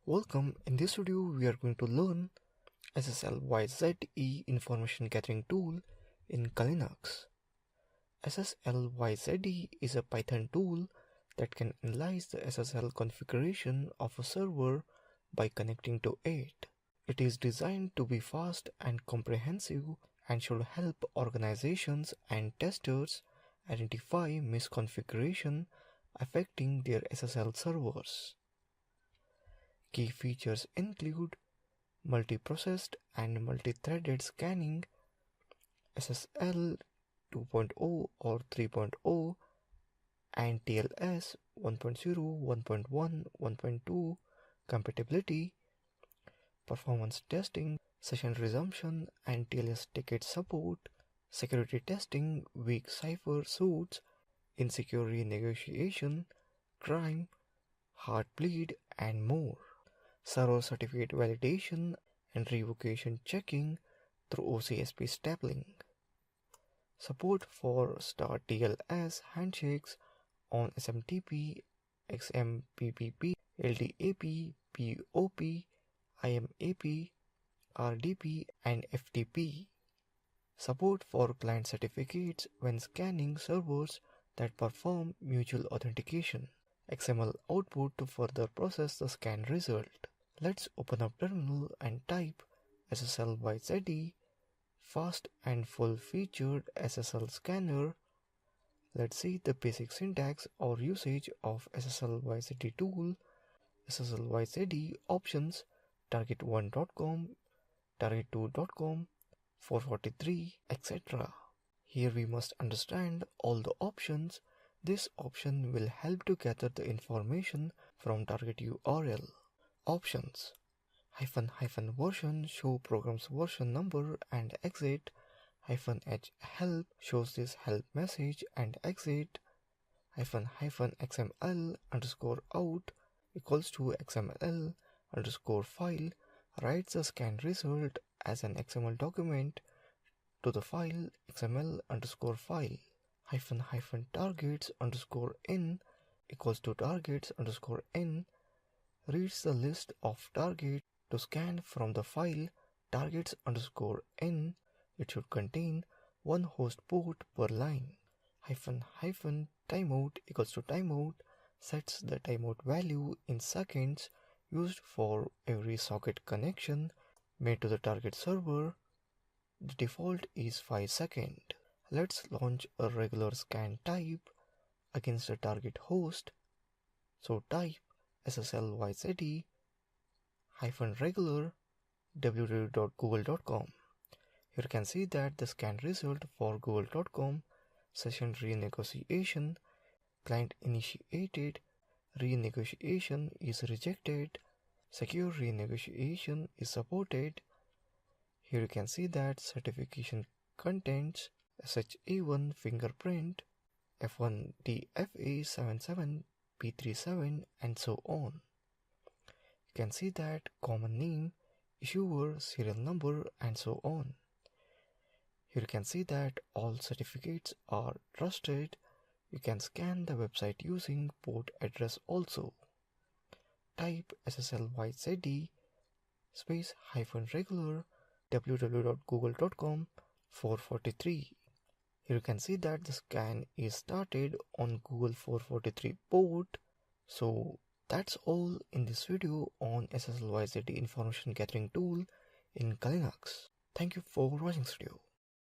Welcome. In this video we are going to learn sslyze information gathering tool in Linux. sslyze is a Python tool that can analyze the SSL configuration of a server by connecting to it. It is designed to be fast and comprehensive and should help organizations and testers identify misconfiguration affecting their SSL servers. Key features include multi-processed and multi-threaded scanning, SSL 2.0 or 3.0, and TLS 1.0, 1.1, 1.2 compatibility, performance testing, session resumption and TLS ticket support, security testing, weak cipher suits, insecure renegotiation, crime, heartbleed, and more. Server certificate validation and revocation checking through OCSP stapling. Support for StarTLS handshakes on SMTP, XMPP, LDAP, POP, IMAP, RDP, and FTP. Support for client certificates when scanning servers that perform mutual authentication. XML output to further process the scan result. Let's open up terminal and type sslyze, fast and full-featured SSL scanner. Let's see the basic syntax or usage of sslyze tool. sslyze options: target1.com, target2.com, 443, etc. Here we must understand all the options. This option will help to gather the information from target URL. Options: -- version show program's version number and exit, -h help shows this help message and exit, -- xml_out equals to xml_file writes the scan result as an XML document to the file xml_file, -- targets_n equals to targets_n reads the list of targets to scan from the file targets_n. It should contain one host port per line. -- timeout equals to timeout sets the timeout value in seconds used for every socket connection made to the target server. The default is 5 seconds. Let's launch a regular scan type against the target host. So type sslyze -regular www.google.com. Here you can see that the scan result for google.com: session renegotiation, client initiated, renegotiation is rejected, secure renegotiation is supported. Here you can see that certification contains SHA1 fingerprint, F1DFA77, P37, and so on. You can see that common name, issuer, serial number, and so on. Here you can see that all certificates are trusted. You can scan the website using port address also. Type sslyze -regular www.google.com 443. Here you can see that the scan is started on Google 443 port. So that's all in this video on sslyze information gathering tool in Linux. Thank you for watching this video.